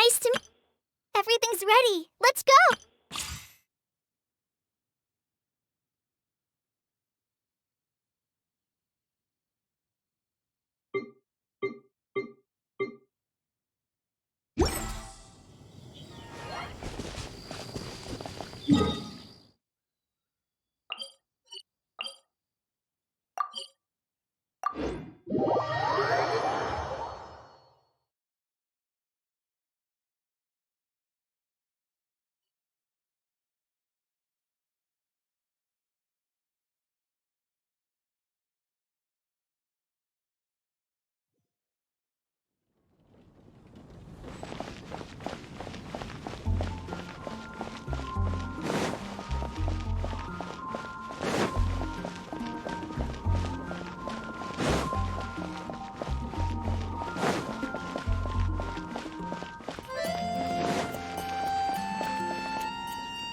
Nice to meet you. Everything's ready. Let's go!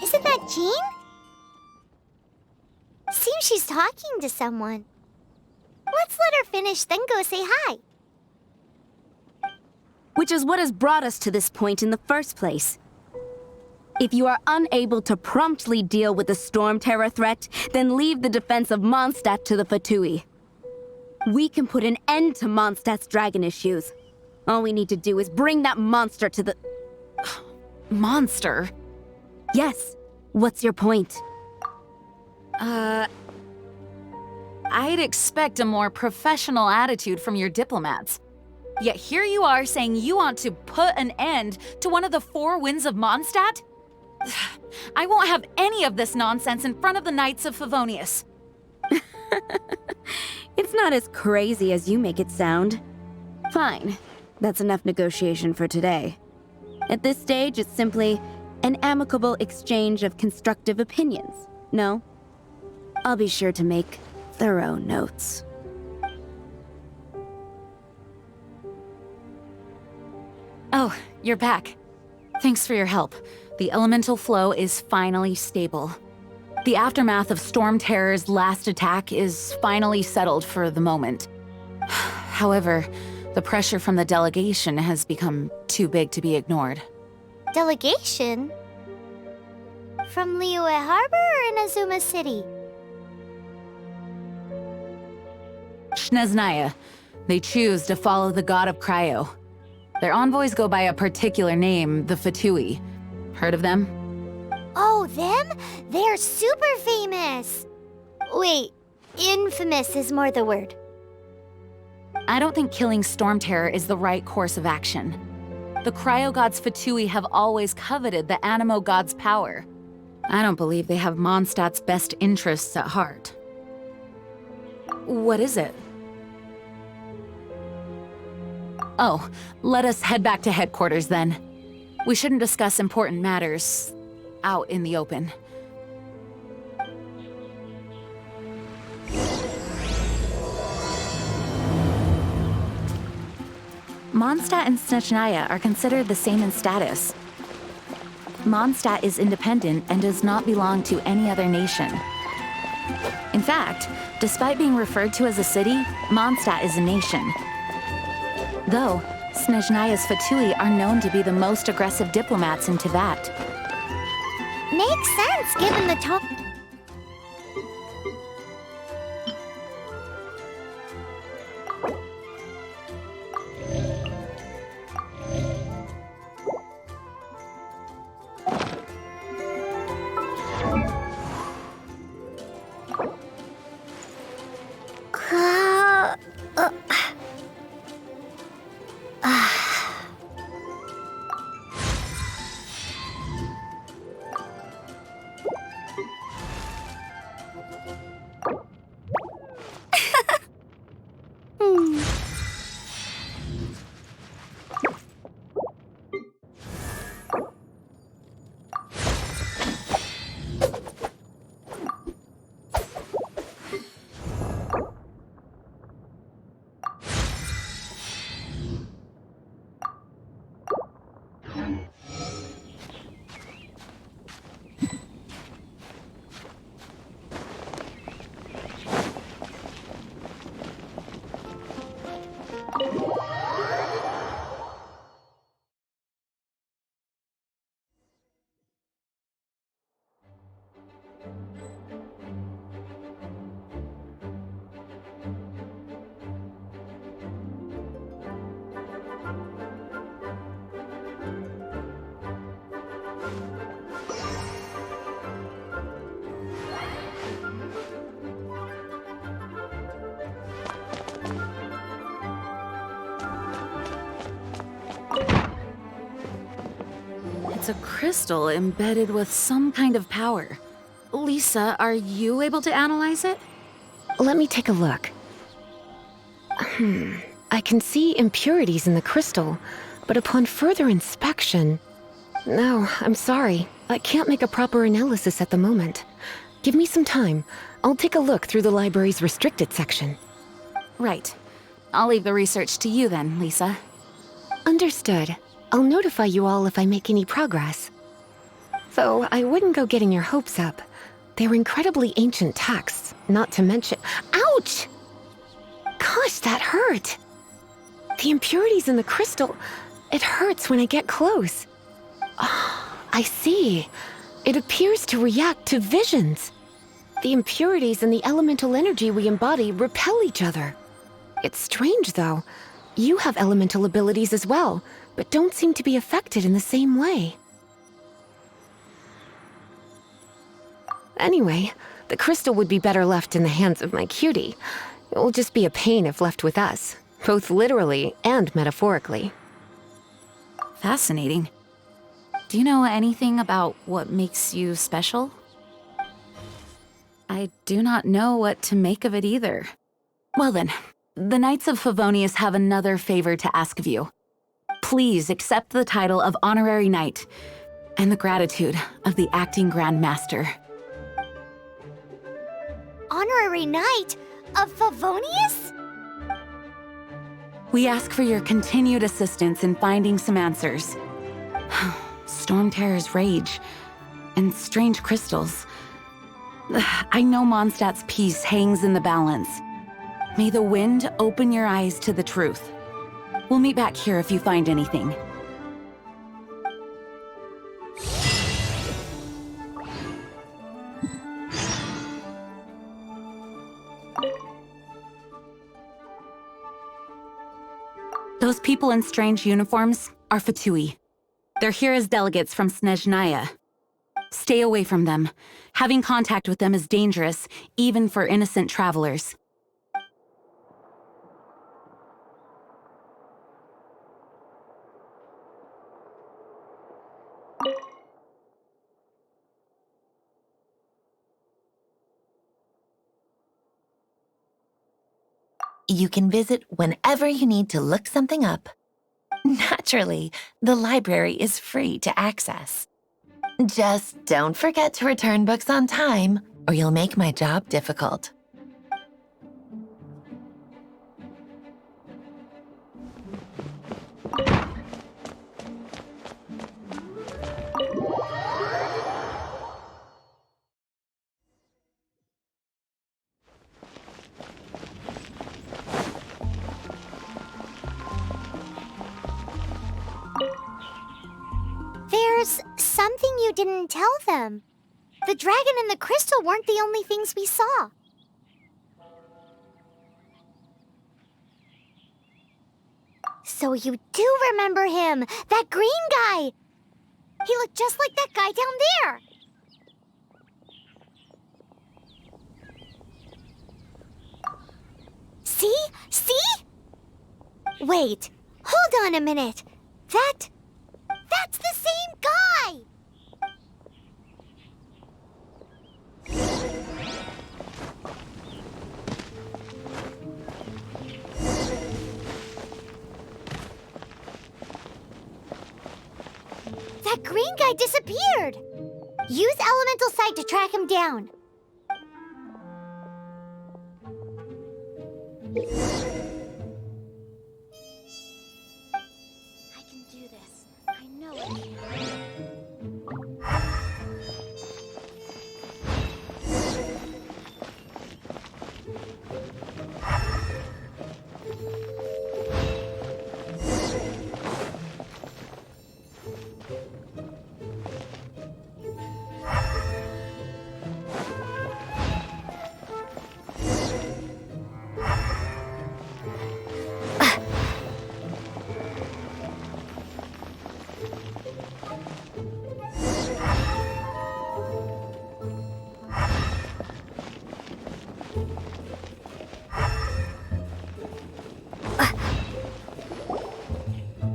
Isn't that Jean? Seems she's talking to someone. Let's let her finish, then go say hi. Which is what has brought us to this point in the first place. If you are unable to promptly deal with the Storm Terror threat, then leave the defense of Mondstadt to the Fatui. We can put an end to Mondstadt's dragon issues. All we need to do is bring that monster to the... Monster? Yes. What's your point? I'd expect a more professional attitude from your diplomats. Yet here you are saying you want to put an end to one of the four winds of Mondstadt? I won't have any of this nonsense in front of the Knights of Favonius. It's not as crazy as you make it sound. Fine. That's enough negotiation for today. At this stage, it's simply an amicable exchange of constructive opinions. No? I'll be sure to make thorough notes. Oh, you're back. Thanks for your help. The elemental flow is finally stable. The aftermath of Storm Terror's last attack is finally settled for the moment. However, the pressure from the delegation has become too big to be ignored. Delegation? From Liyue Harbor or Inazuma City? Snezhnaya. They choose to follow the god of Cryo. Their envoys go by a particular name, the Fatui. Heard of them? Oh, them? They're super famous! Wait, infamous is more the word. I don't think killing Storm Terror is the right course of action. The Cryo God's Fatui have always coveted the Animo God's power. I don't believe they have Mondstadt's best interests at heart. What is it? Oh, let us head back to headquarters then. We shouldn't discuss important matters out in the open. Mondstadt and Snezhnaya are considered the same in status. Mondstadt is independent and does not belong to any other nation. In fact, despite being referred to as a city, Mondstadt is a nation. Though, Snezhnaya's Fatui are known to be the most aggressive diplomats in Teyvat. Makes sense, given the tone. It's a crystal embedded with some kind of power. Lisa, are you able to analyze it? Let me take a look. I can see impurities in the crystal, but upon further inspection... No, I'm sorry. I can't make a proper analysis at the moment. Give me some time. I'll take a look through the library's restricted section. Right. I'll leave the research to you then, Lisa. Understood. I'll notify you all if I make any progress. Though I wouldn't go getting your hopes up. They're incredibly ancient texts, not to mention... Ouch! Gosh, that hurt! The impurities in the crystal... It hurts when I get close. Oh, I see. It appears to react to visions. The impurities and the elemental energy we embody repel each other. It's strange, though. You have elemental abilities as well, but don't seem to be affected in the same way. Anyway, the crystal would be better left in the hands of my cutie. It will just be a pain if left with us, both literally and metaphorically. Fascinating. Do you know anything about what makes you special? I do not know what to make of it either. Well then, the Knights of Favonius have another favor to ask of you. Please accept the title of Honorary Knight and the gratitude of the Acting Grand Master. Honorary Knight of Favonius? We ask for your continued assistance in finding some answers. Storm Terror's rage and strange crystals. I know Mondstadt's peace hangs in the balance. May the wind open your eyes to the truth. We'll meet back here if you find anything. Those people in strange uniforms are Fatui. They're here as delegates from Snezhnaya. Stay away from them. Having contact with them is dangerous, even for innocent travelers. You can visit whenever you need to look something up. Naturally, the library is free to access. Just don't forget to return books on time, or you'll make my job difficult. There's something you didn't tell them. The dragon and the crystal weren't the only things we saw. So you do remember him, that green guy. He looked just like that guy down there. See? See? Wait, hold on a minute. That's the same guy! That green guy disappeared! Use Elemental Sight to track him down. I can do this. I know I can.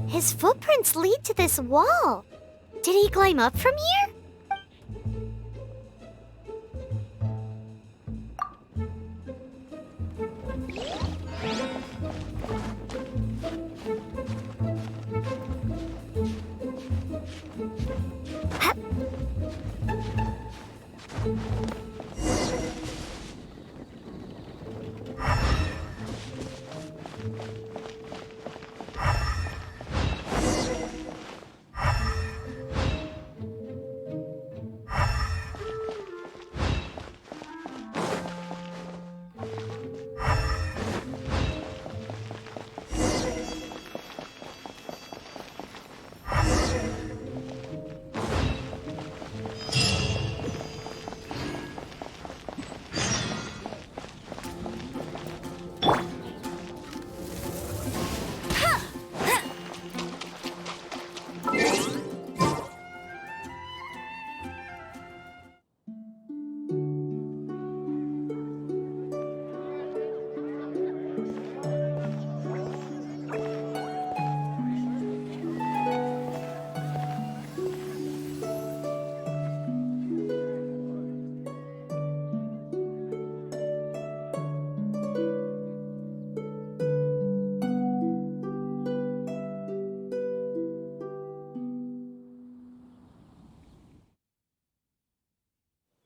His footprints lead to this wall. Did he climb up from here?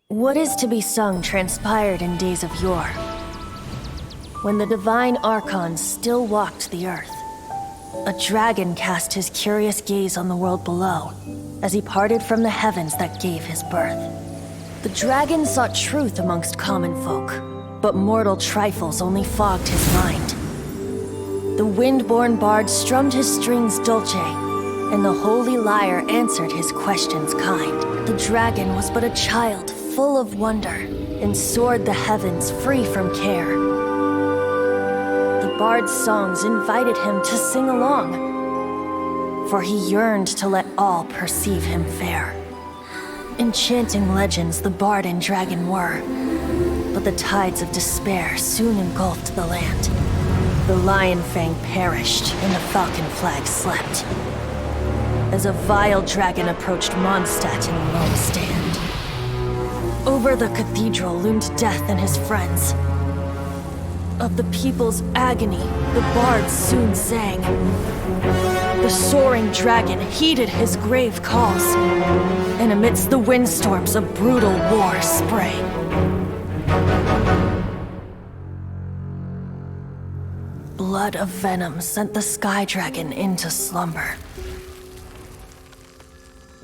What is to be sung transpired in days of yore, when the divine archons still walked the earth. A dragon cast his curious gaze on the world below, as he parted from the heavens that gave his birth. The dragon sought truth amongst common folk, but mortal trifles only fogged his mind. The wind-born bard strummed his strings dulce, and the holy lyre answered his questions kind. The dragon was but a child, full of wonder, and soared the heavens free from care. The bard's songs invited him to sing along, for he yearned to let all perceive him fair. Enchanting legends the bard and dragon were, but the tides of despair soon engulfed the land. The lion fang perished, and the falcon flag slept, as a vile dragon approached Mondstadt in lone stand. Over the cathedral loomed death and his friends. Of the people's agony, the bards soon sang. The soaring dragon heeded his grave calls, and amidst the windstorms a brutal war sprang. Blood of venom sent the sky dragon into slumber,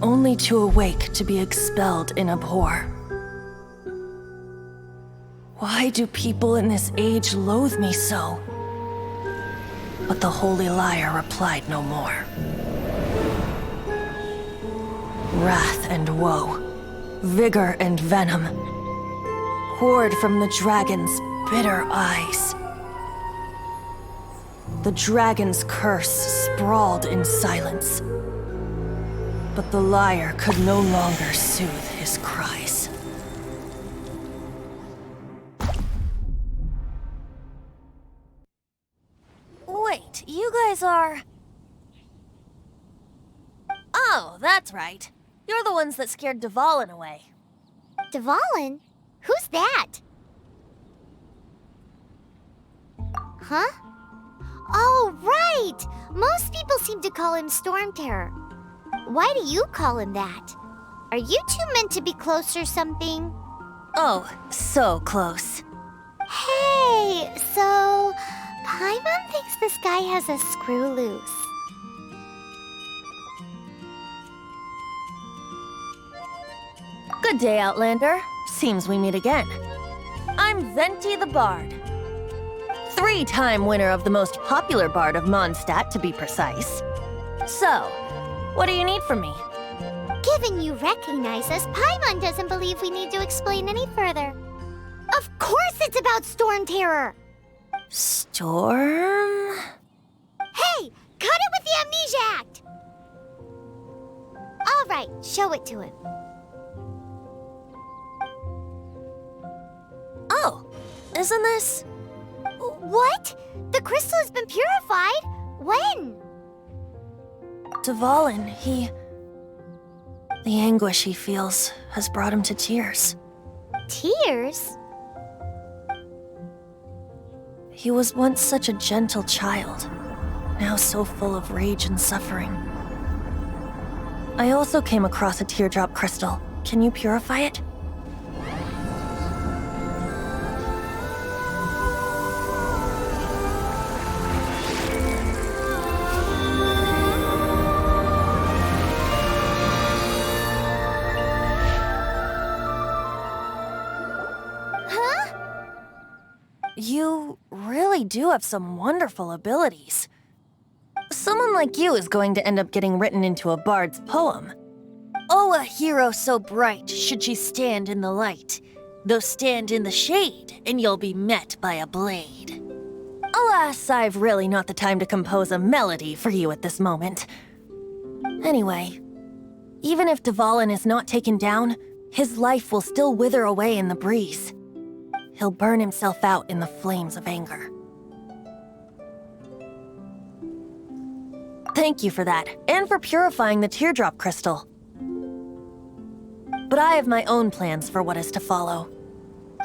only to awake to be expelled in abhor. Why do people in this age loathe me so? But the holy lyre replied no more. Wrath and woe, vigor and venom, poured from the dragon's bitter eyes. The dragon's curse sprawled in silence, but the lyre could no longer soothe his cries. Wait, you guys are... Oh, that's right. You're the ones that scared Dvalin away. Dvalin? Who's that? Huh? Oh, right! Most people seem to call him Storm Terror. Why do you call him that? Are you two meant to be close or something? Oh, so close. Hey, so... Paimon thinks this guy has a screw loose. Good day, Outlander. Seems we meet again. I'm Venti the Bard. 3-time winner of the most popular bard of Mondstadt, to be precise. So, what do you need from me? Given you recognize us, Paimon doesn't believe we need to explain any further. Of course it's about Storm Terror! Storm? Hey! Cut it with the Amnesia Act! All right, show it to him. Oh, isn't this... What? The crystal has been purified? When? Dvalin, he... The anguish he feels has brought him to tears. Tears? He was once such a gentle child, now so full of rage and suffering. I also came across a teardrop crystal. Can you purify it? You really do have some wonderful abilities. Someone like you is going to end up getting written into a bard's poem. Oh, a hero so bright should she stand in the light, though stand in the shade, and you'll be met by a blade. Alas, I've really not the time to compose a melody for you at this moment. Anyway, even if Dvalin is not taken down, his life will still wither away in the breeze. He'll burn himself out in the flames of anger. Thank you for that, and for purifying the teardrop crystal. But I have my own plans for what is to follow.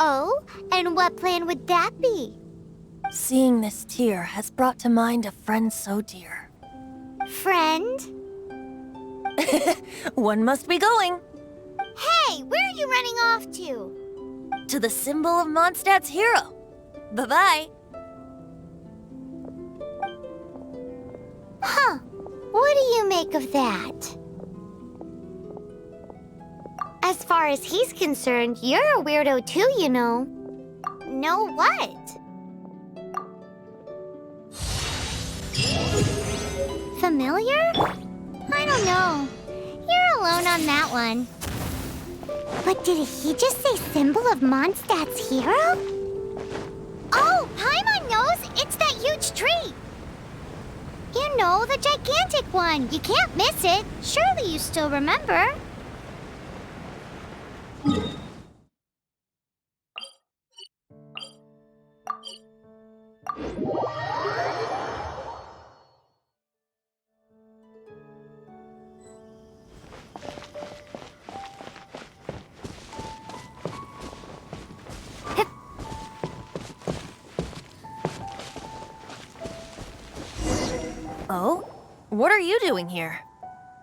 Oh, and what plan would that be? Seeing this tear has brought to mind a friend so dear. Friend? One must be going. Hey, where are you running off to? To the symbol of Mondstadt's hero. Bye-bye. Huh. What do you make of that? As far as he's concerned, you're a weirdo too, you know. Know what? Familiar? I don't know. You're alone on that one. But did he just say symbol of Mondstadt's hero? Oh, Paimon knows! It's that huge tree! You know, the gigantic one. You can't miss it. Surely you still remember. Oh? What are you doing here?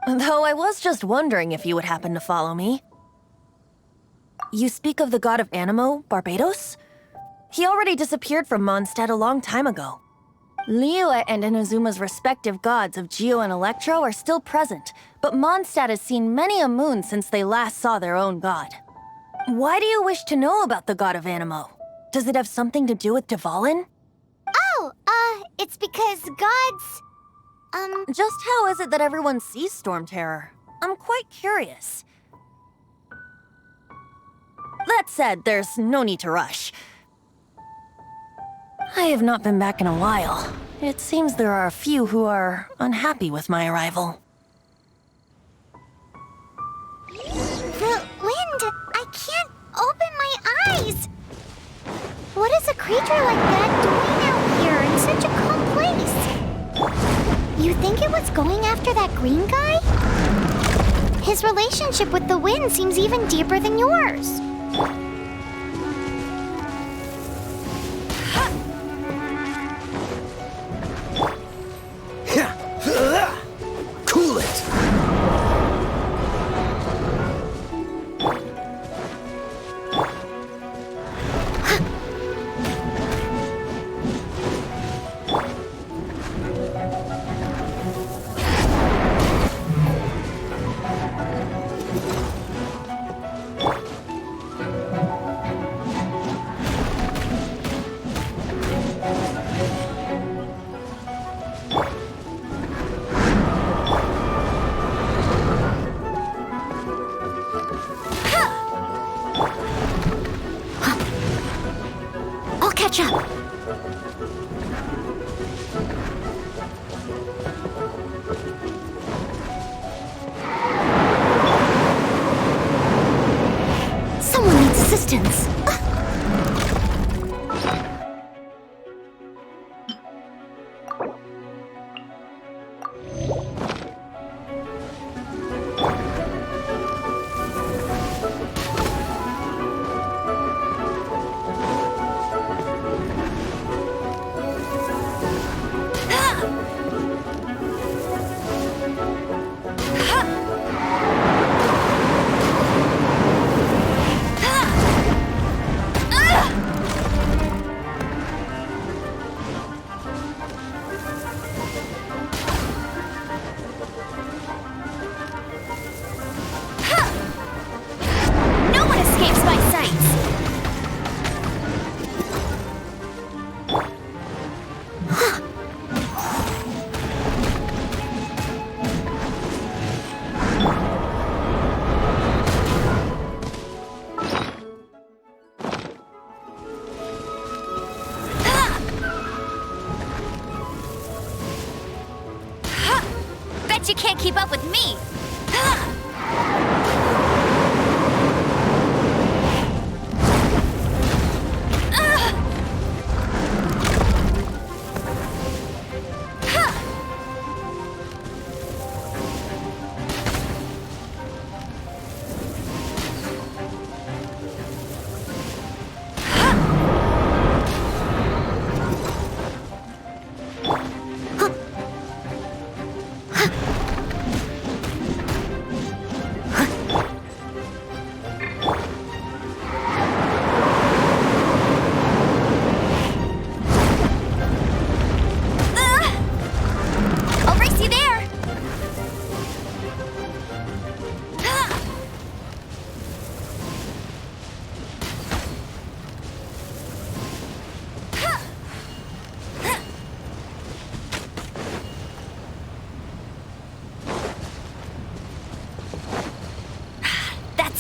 Though I was just wondering if you would happen to follow me. You speak of the god of Animo, Barbados? He already disappeared from Mondstadt a long time ago. Liyue and Inazuma's respective gods of Geo and Electro are still present, but Mondstadt has seen many a moon since they last saw their own god. Why do you wish to know about the god of Animo? Does it have something to do with Dvalin? Oh, it's because gods... Just how is it that everyone sees Storm Terror? I'm quite curious. That said, there's no need to rush. I have not been back in a while. It seems there are a few who are unhappy with my arrival. The wind! I can't open my eyes! What is a creature like that doing out here in such a calm place? You think it was going after that green guy? His relationship with the wind seems even deeper than yours. Cool it! I'll catch up. Someone needs assistance.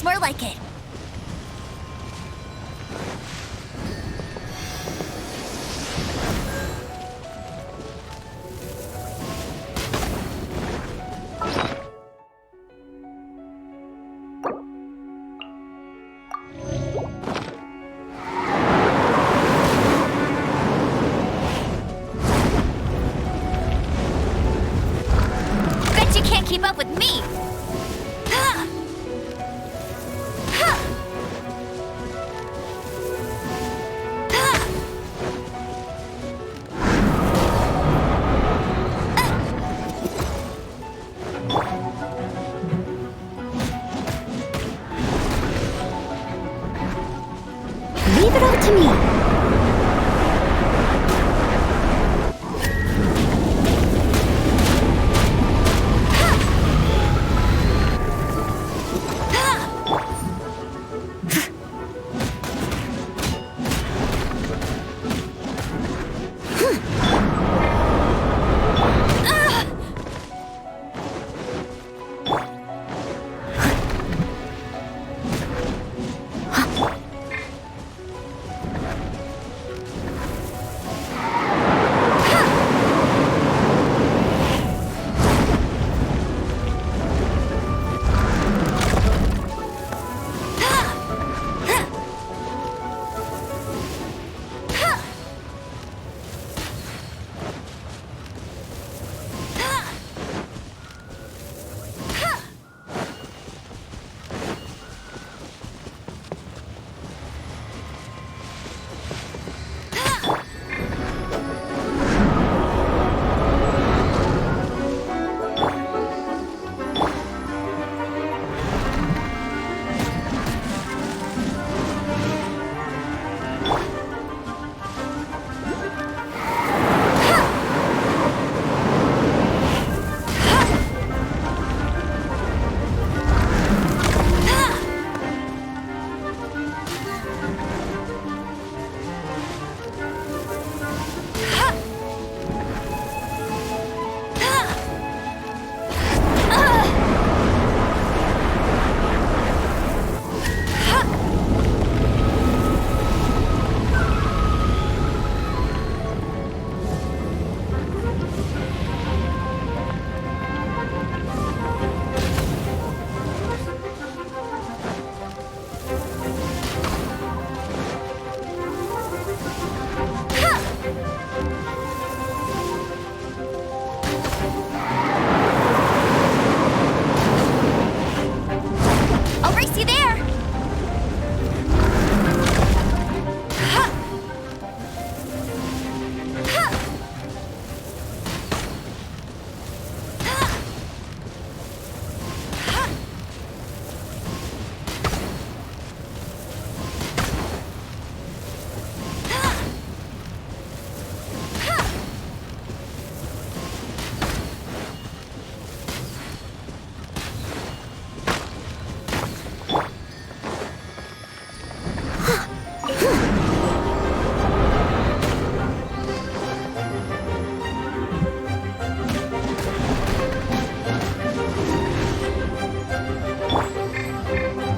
more like it. Bet you can't keep up with me! Leave it all to me.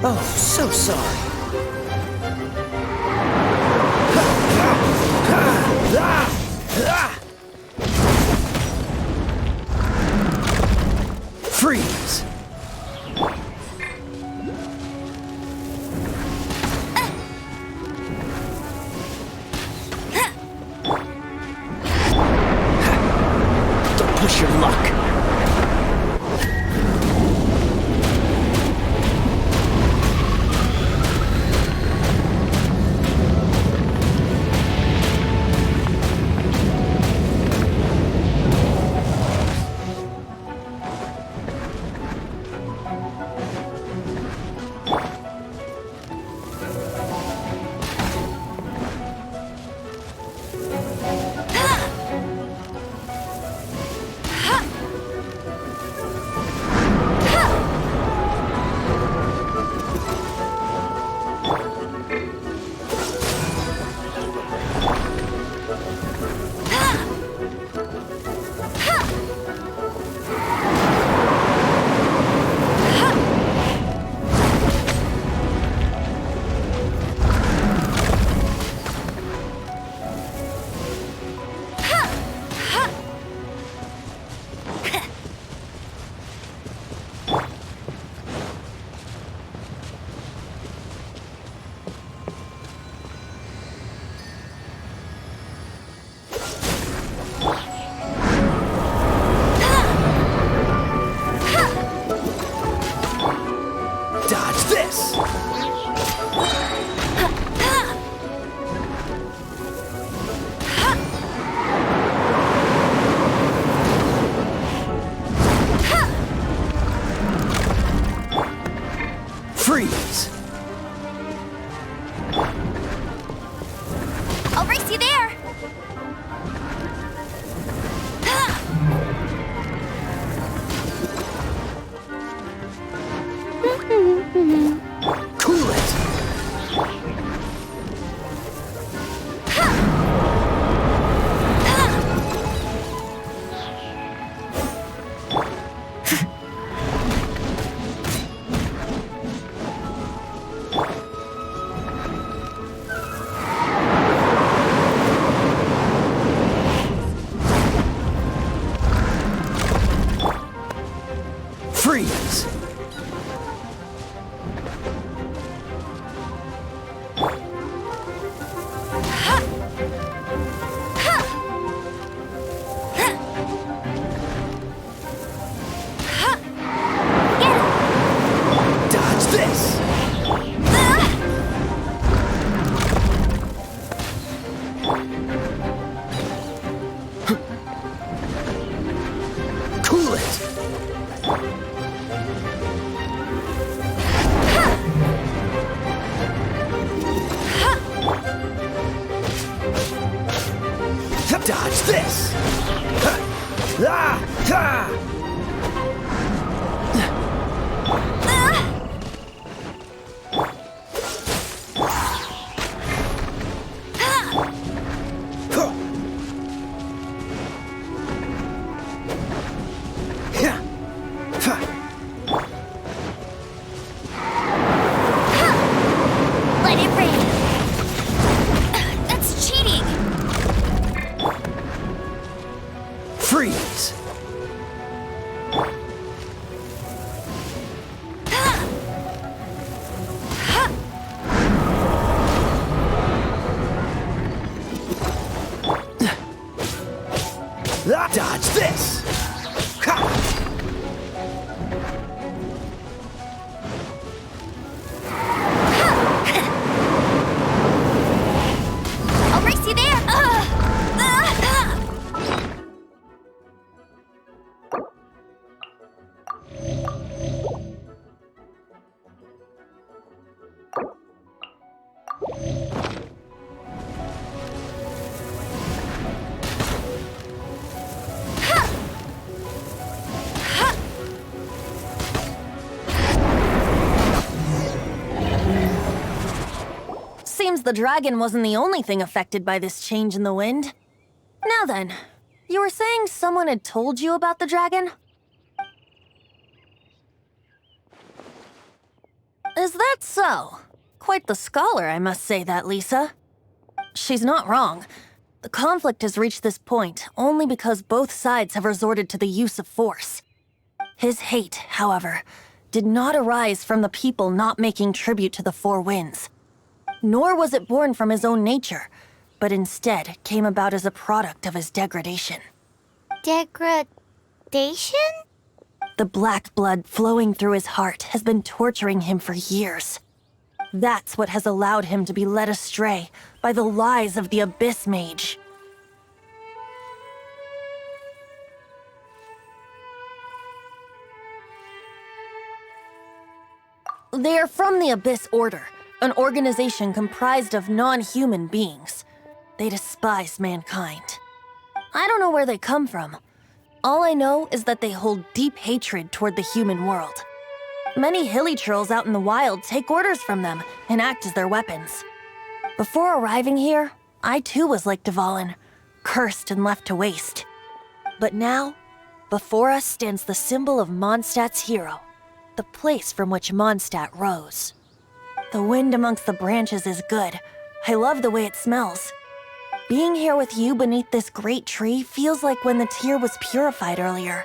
Oh, so sorry. Freeze! Don't push your luck. Cool it! Freeze! Dodge this! Cool it! Dodge this! Ah! Ha! Huh. Yeah. Ha. Let it rain. That's cheating. Freeze! Ah, dodge this! Ha! I'll race you there. Seems the dragon wasn't the only thing affected by this change in the wind. Now then, you were saying someone had told you about the dragon? Is that so? Quite the scholar, I must say that, Lisa. She's not wrong. The conflict has reached this point only because both sides have resorted to the use of force. His hate, however, did not arise from the people not making tribute to the Four Winds. Nor was it born from his own nature, but instead came about as a product of his degradation. Degradation? The black blood flowing through his heart has been torturing him for years. That's what has allowed him to be led astray by the lies of the Abyss Mage. They are from the Abyss Order, an organization comprised of non-human beings. They despise mankind. I don't know where they come from. All I know is that they hold deep hatred toward the human world. Many hilly trolls out in the wild take orders from them and act as their weapons. Before arriving here, I too was like Dvalin, cursed and left to waste. But now, before us stands the symbol of Mondstadt's hero, the place from which Mondstadt rose. The wind amongst the branches is good. I love the way it smells. Being here with you beneath this great tree feels like when the tear was purified earlier.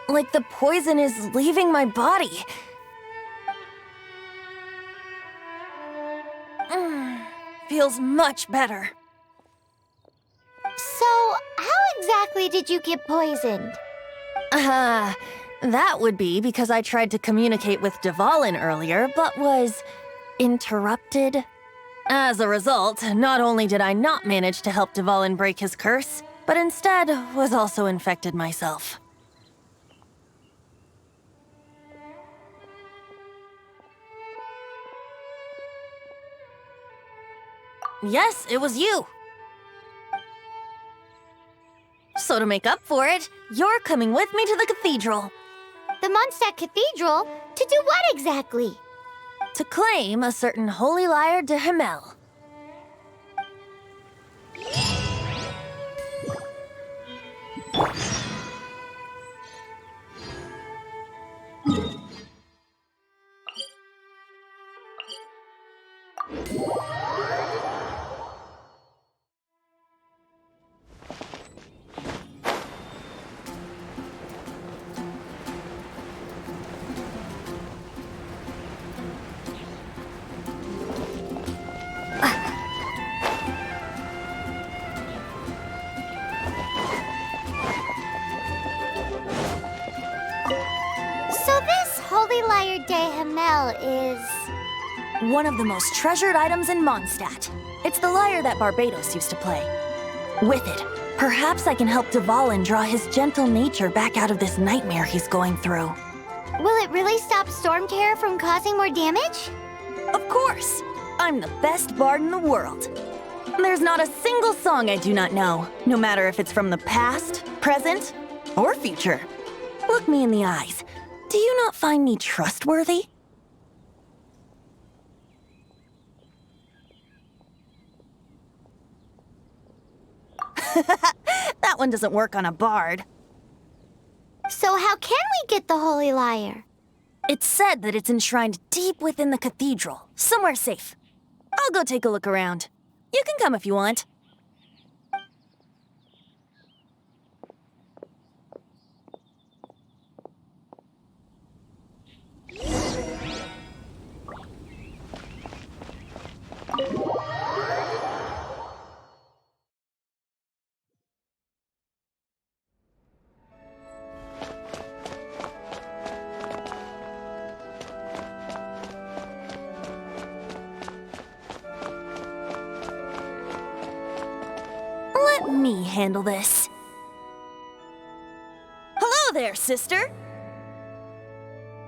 Like the poison is leaving my body. Feels much better. So, how exactly did you get poisoned? That would be because I tried to communicate with Dvalin earlier, but was interrupted. As a result, not only did I not manage to help Dvalin break his curse, but instead was also infected myself. Yes, it was you. So to make up for it, you're coming with me to the cathedral. The Mondstadt Cathedral? To do what exactly? to claim a certain holy lyre de Himmel. So this Holy Lyre de Himmel is... One of the most treasured items in Mondstadt. It's the lyre that Barbados used to play. With it, perhaps I can help Dvalin draw his gentle nature back out of this nightmare he's going through. Will it really stop Storm Terror from causing more damage? Of course! I'm the best bard in the world. There's not a single song I do not know, no matter if it's from the past, present, or future. Look me in the eyes. Do you not find me trustworthy? That one doesn't work on a bard. So how can we get the Holy Lyre? It's said that it's enshrined deep within the cathedral, somewhere safe. I'll go take a look around. You can come if you want. Let me handle this. Hello there, sister!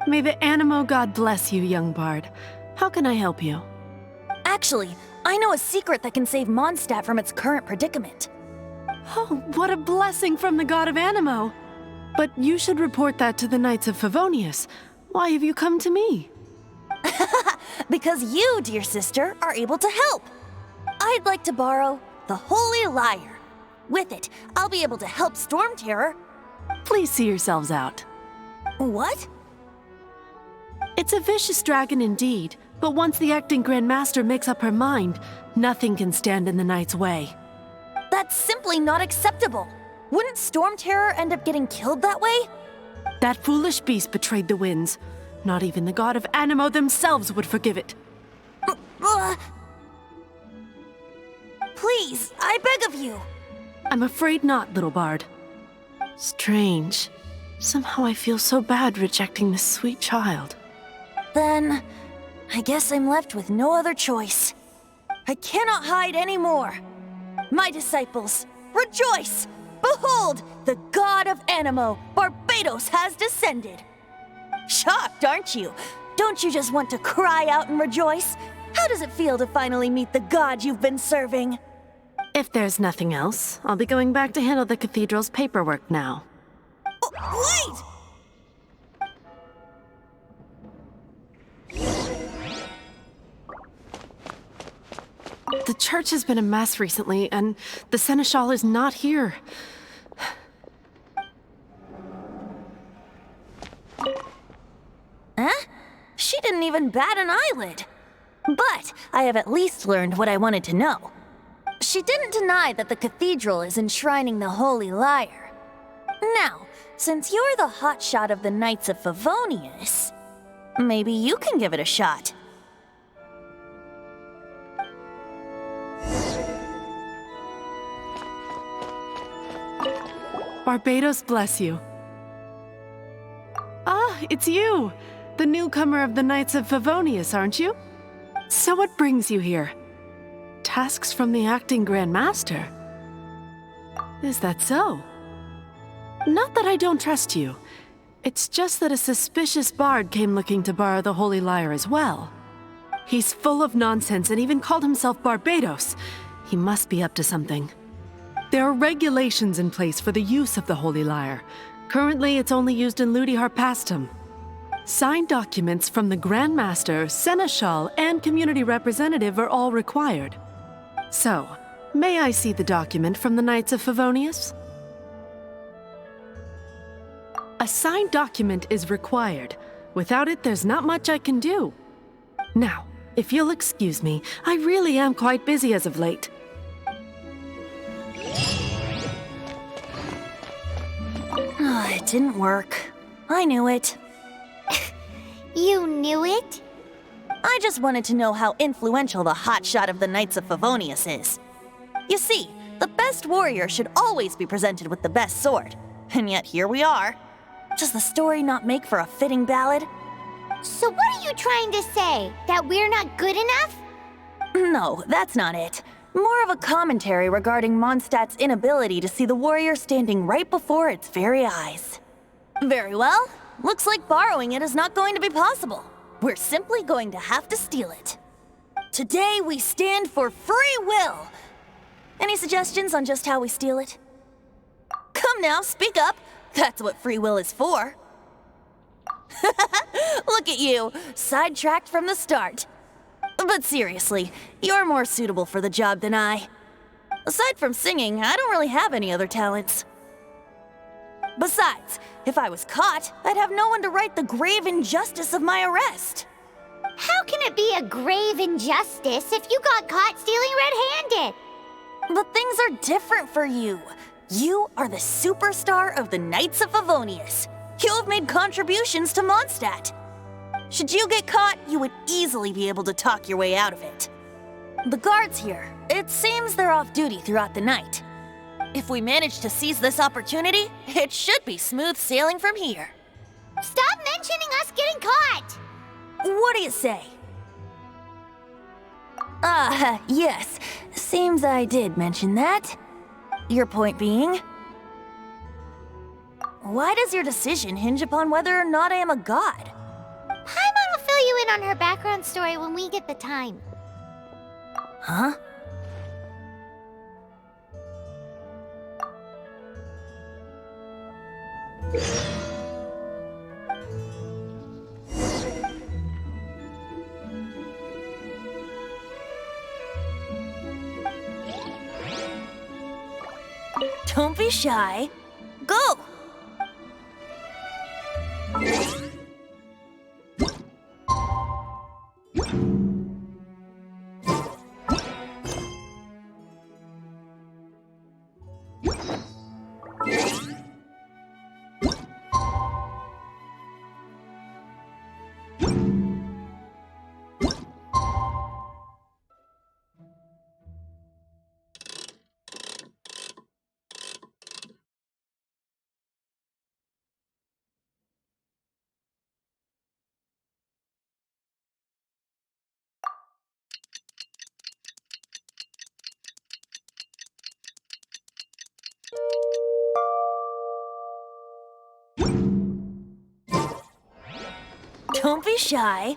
May the Animo God bless you, young bard. How can I help you? Actually, I know a secret that can save Mondstadt from its current predicament. Oh, what a blessing from the god of Animo! But you should report that to the Knights of Favonius. Why have you come to me? Because you, dear sister, are able to help. I'd like to borrow the Holy Lyre. With it, I'll be able to help Storm Terror. Please see yourselves out. What? It's a vicious dragon indeed, but once the acting Grand Master makes up her mind, nothing can stand in the Knight's way. That's simply not acceptable. Wouldn't Storm Terror end up getting killed that way? That foolish beast betrayed the winds. Not even the god of Animo themselves would forgive it. Please, I beg of you. I'm afraid not, little bard. Strange. Somehow I feel so bad rejecting this sweet child. Then, I guess I'm left with no other choice. I cannot hide anymore. My disciples, rejoice! Behold, the god of Animo, Barbados, has descended. Shocked, aren't you? Don't you just want to cry out and rejoice? How does it feel to finally meet the god you've been serving? If there's nothing else, I'll be going back to handle the cathedral's paperwork now. Oh, wait! The church has been a mess recently, and the Seneschal is not here. Huh? She didn't even bat an eyelid. But I have at least learned what I wanted to know. She didn't deny that the cathedral is enshrining the Holy Lyre. Now, since you're the hotshot of the Knights of Favonius, maybe you can give it a shot. Barbados bless you. Ah, it's you! The newcomer of the Knights of Favonius, aren't you? So what brings you here? Tasks from the acting Grand Master? Is that so? Not that I don't trust you. It's just that a suspicious bard came looking to borrow the Holy Lyre as well. He's full of nonsense and even called himself Barbados. He must be up to something. There are regulations in place for the use of the Holy Lyre. Currently, it's only used in Ludi Harpastum. Signed documents from the Grand Master, Seneschal, and Community Representative are all required. So, may I see the document from the Knights of Favonius? A signed document is required. Without it, there's not much I can do. Now, if you'll excuse me, I really am quite busy as of late. It didn't work. I knew it. You knew it? I just wanted to know how influential the hotshot of the Knights of Favonius is. You see, the best warrior should always be presented with the best sword. And yet here we are. Does the story not make for a fitting ballad? So what are you trying to say? That we're not good enough? No, that's not it. More of a commentary regarding Mondstadt's inability to see the warrior standing right before its very eyes. Very well. Looks like borrowing it is not going to be possible. We're simply going to have to steal it. Today we stand for free will. Any suggestions on just how we steal it? Come now, speak up. That's what free will is for. Look at you, sidetracked from the start. But seriously, you're more suitable for the job than I. Aside from singing, I don't really have any other talents. Besides, if I was caught, I'd have no one to right the grave injustice of my arrest. How can it be a grave injustice if you got caught stealing red-handed? But things are different for you. You are the superstar of the Knights of Favonius. You have made contributions to Mondstadt. Should you get caught, you would easily be able to talk your way out of it. The guards here, it seems they're off duty throughout the night. If we manage to seize this opportunity, it should be smooth sailing from here. Stop mentioning us getting caught! What do you say? Yes. Seems I did mention that. Your point being? Why does your decision hinge upon whether or not I am a god? Paimon will fill you in on her background story when we get the time. Huh? Don't be shy. Go! Don't be shy.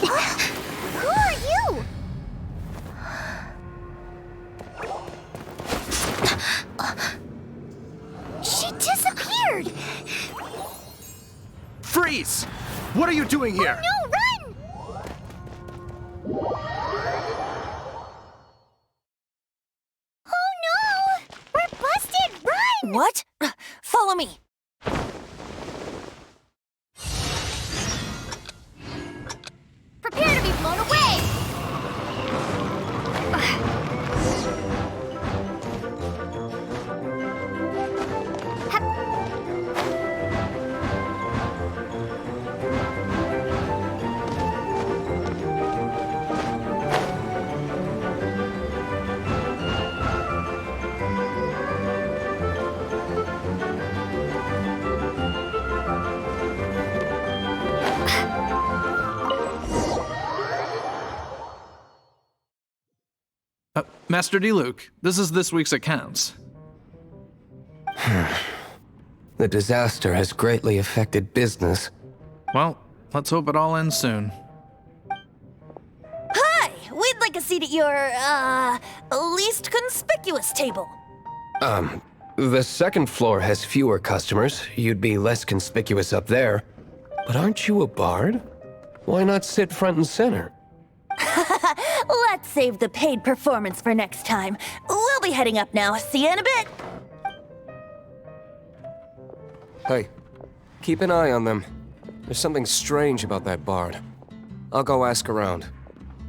Who are you? She disappeared! Freeze! What are you doing here? No, run! Oh no! We're busted! Run! What? Follow me. Prepare to be blown away! Master Diluc, this is this week's accounts. The disaster has greatly affected business. Well, let's hope it all ends soon. Hi! We'd like a seat at your, least conspicuous table. The second floor has fewer customers. You'd be less conspicuous up there. But aren't you a bard? Why not sit front and center? Let's save the paid performance for next time. We'll be heading up now. See you in a bit. Hey, keep an eye on them. There's something strange about that bard. I'll go ask around.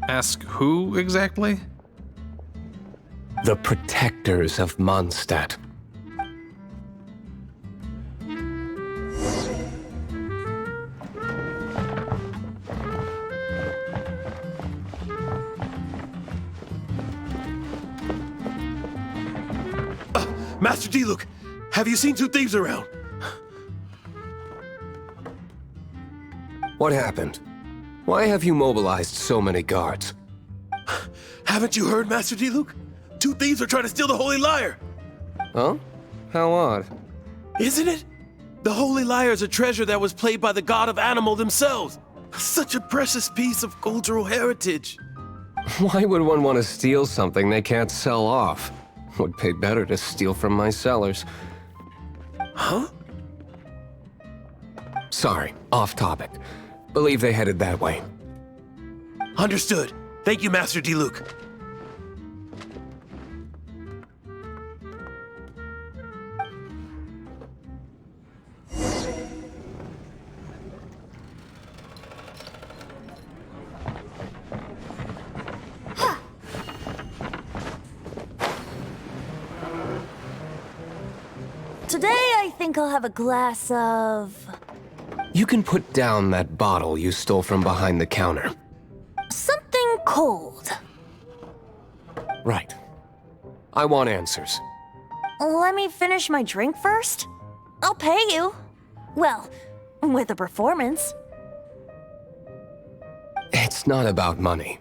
Ask who exactly? The protectors of Mondstadt. Master Diluc, have you seen two thieves around? What happened? Why have you mobilized so many guards? Haven't you heard, Master Diluc? Two thieves are trying to steal the Holy Lyre. Huh? How odd. Isn't it? The Holy Lyre is a treasure that was played by the god of animal themselves. Such a precious piece of cultural heritage. Why would one want to steal something they can't sell off? Would pay better to steal from my sellers. Huh? Sorry, off topic. Believe they headed that way. Understood. Thank you, Master Diluc. Today, I think I'll have a glass of... You can put down that bottle you stole from behind the counter. something cold. Right. I want answers. Let me finish my drink first. I'll pay you. Well, with a performance. It's not about money.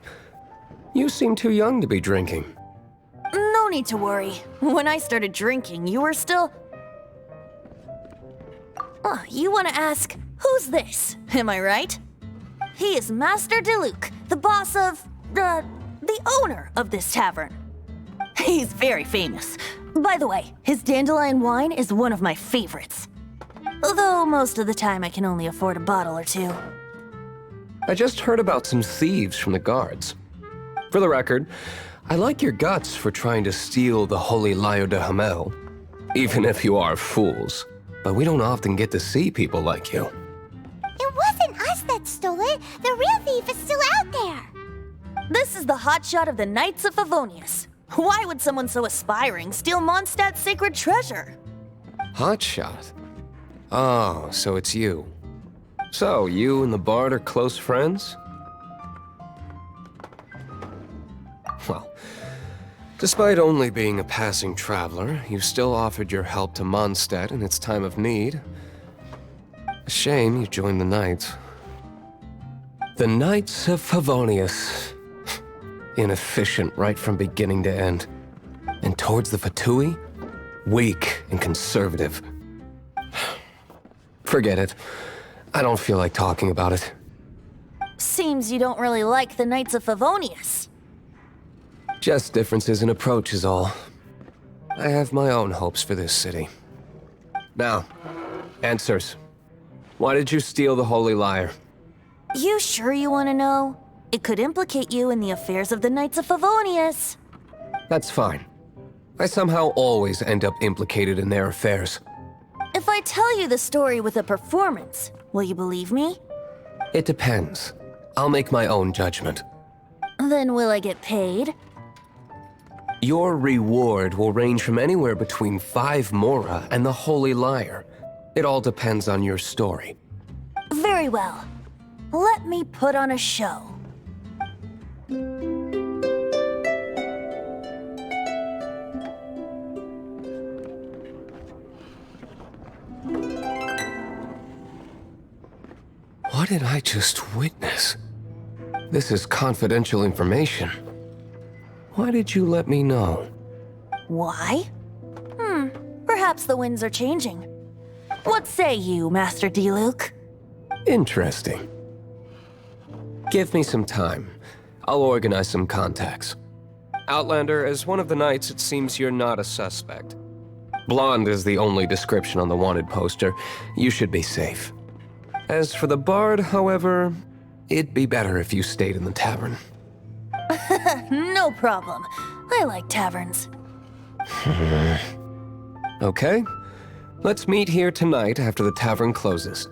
You seem too young to be drinking. No need to worry. When I started drinking, you were still... Oh, you want to ask, who's this? Am I right? He is Master Diluc, the boss of... the owner of this tavern. He's very famous. By the way, his dandelion wine is one of my favorites. Although most of the time I can only afford a bottle or two. I just heard about some thieves from the guards. For the record, I like your guts for trying to steal the Holy Lyre de Hamel. Even if you are fools. But we don't often get to see people like you. It wasn't us that stole it. The real thief is still out there. This is the hotshot of the Knights of Favonius. Why would someone so aspiring steal Mondstadt's sacred treasure? Hotshot? Oh, so it's you. So, you and the Bard are close friends? Well, despite only being a passing traveler, you still offered your help to Mondstadt in its time of need. A shame you joined the Knights. The Knights of Favonius. Inefficient right from beginning to end. And towards the Fatui, Weak and conservative. Forget it. I don't feel like talking about it. Seems you don't really like the Knights of Favonius. Just differences in approach is all. I have my own hopes for this city. Now, answers. Why did you steal the Holy Lyre? You sure you want to know? It could implicate you in the affairs of the Knights of Favonius. That's fine. I somehow always end up implicated in their affairs. If I tell you the story with a performance, will you believe me? It depends. I'll make my own judgment. Then will I get paid? Your reward will range from anywhere between 5 mora and the Holy Lyre. It all depends on your story. Very well. Let me put on a show. What did I just witness? This is confidential information. Why did you let me know? Why? Perhaps the winds are changing. What say you, Master D-Luke? Interesting. Give me some time. I'll organize some contacts. Outlander, as one of the knights, it seems you're not a suspect. Blonde is the only description on the wanted poster. You should be safe. As for the bard, however, it'd be better if you stayed in the tavern. No problem. I like taverns. Okay. Let's meet here tonight after the tavern closes.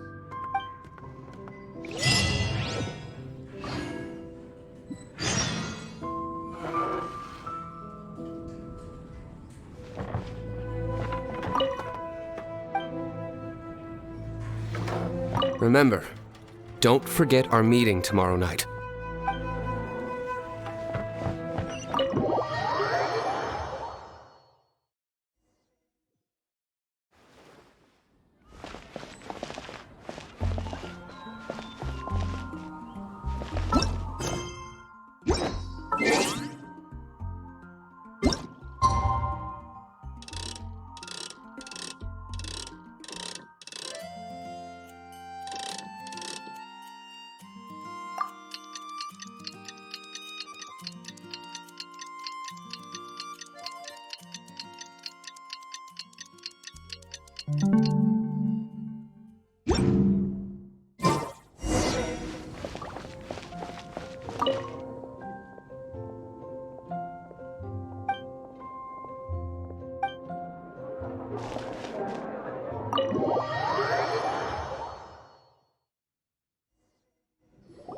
Remember, don't forget our meeting tomorrow night.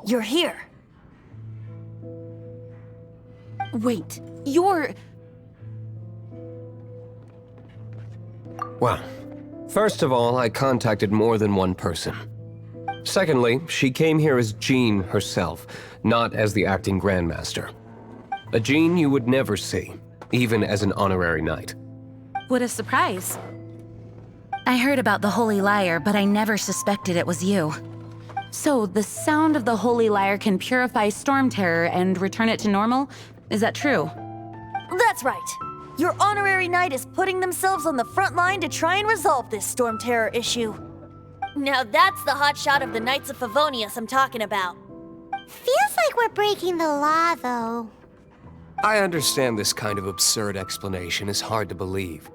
You're here. Wait, you're... Well, first of all, I contacted more than one person. Secondly, she came here as Jean herself, not as the acting Grandmaster. A Jean you would never see, even as an honorary knight. What a surprise. I heard about the Holy Lyre, but I never suspected it was you. So, the sound of the Holy Lyre can purify Storm Terror and return it to normal? Is that true? That's right. Your honorary knight is putting themselves on the front line to try and resolve this Storm Terror issue. Now that's the hotshot of the Knights of Favonius I'm talking about. Feels like we're breaking the law, though. I understand this kind of absurd explanation is hard to believe.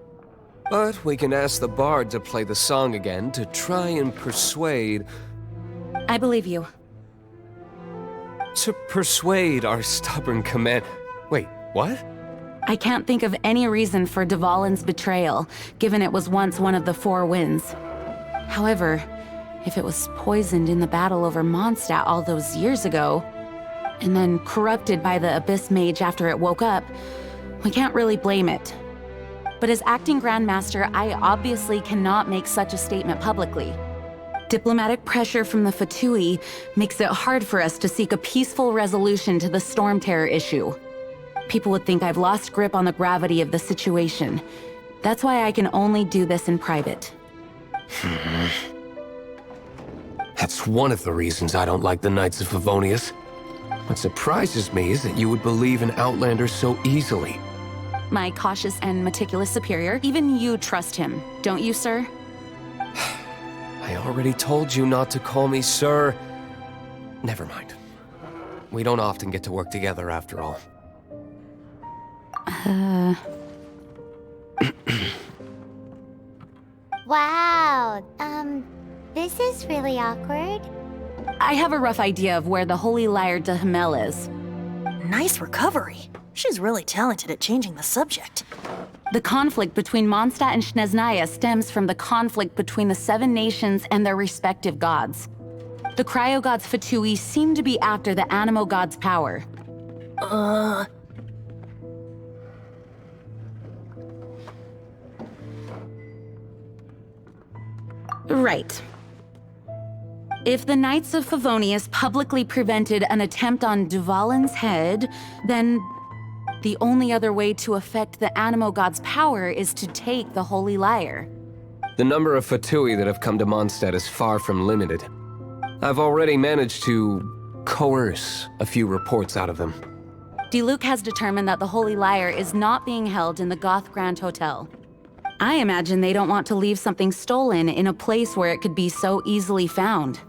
But we can ask the bard to play the song again to try and persuade... I believe you. To persuade our stubborn command... Wait, what? I can't think of any reason for Dvalin's betrayal, given it was once one of the Four Winds. However, if it was poisoned in the battle over Mondstadt all those years ago, and then corrupted by the Abyss Mage after it woke up, we can't really blame it. But as acting Grandmaster, I obviously cannot make such a statement publicly. Diplomatic pressure from the Fatui makes it hard for us to seek a peaceful resolution to the Storm Terror issue. People would think I've lost grip on the gravity of the situation. That's why I can only do this in private. That's one of the reasons I don't like the Knights of Favonius. What surprises me is that you would believe in Outlander so easily. my cautious and meticulous superior. Even you trust him, don't you, sir? I already told you not to call me sir. Never mind. We don't often get to work together after all. Wow, this is really awkward. I have a rough idea of where the Holy Lyre de Himmel is. Nice recovery. She's really talented at changing the subject. The conflict between Mondstadt and Snezhnaya stems from the conflict between the seven nations and their respective gods. The cryo-gods Fatui seem to be after the Animo god's power. Right. If the Knights of Favonius publicly prevented an attempt on Duvalin's head, then the only other way to affect the Animo god's power is to take the Holy Lyre. The number of Fatui that have come to Mondstadt is far from limited. I've already managed to coerce a few reports out of them. Diluc has determined that the Holy Lyre is not being held in the Goth Grand Hotel. I imagine they don't want to leave something stolen in a place where it could be so easily found.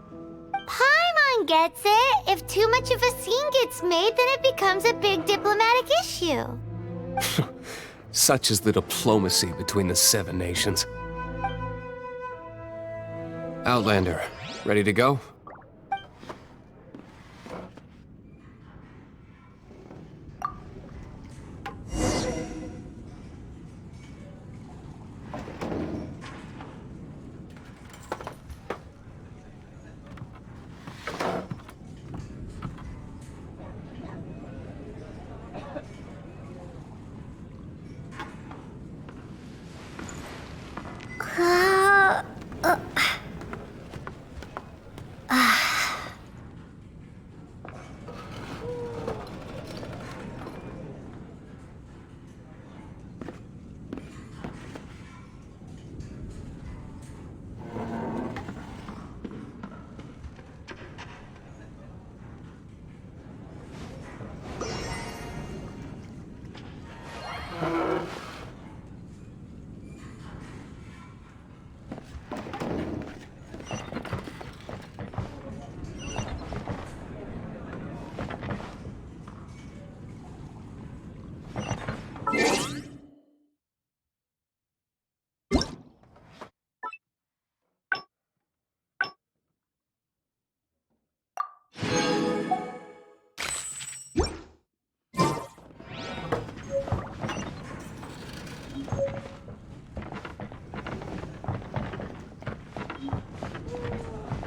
Paimon gets it. If too much of a scene gets made, then it becomes a big diplomatic issue. Such is the diplomacy between the seven nations. Outlander, ready to go?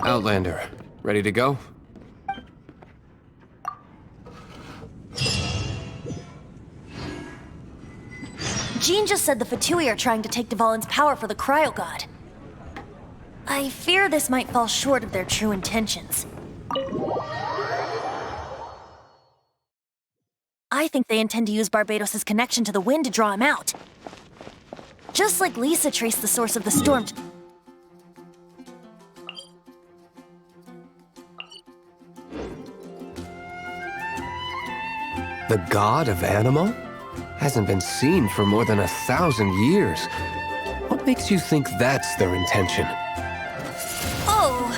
Outlander, ready to go? Jean just said the Fatui are trying to take Duvalin's power for the Cryo God. I fear this might fall short of their true intentions. I think they intend to use Barbados' connection to the wind to draw him out. Just like Lisa traced the source of the storm to... The god of Animo? Hasn't been seen for more than 1,000 years. What makes you think that's their intention? Oh!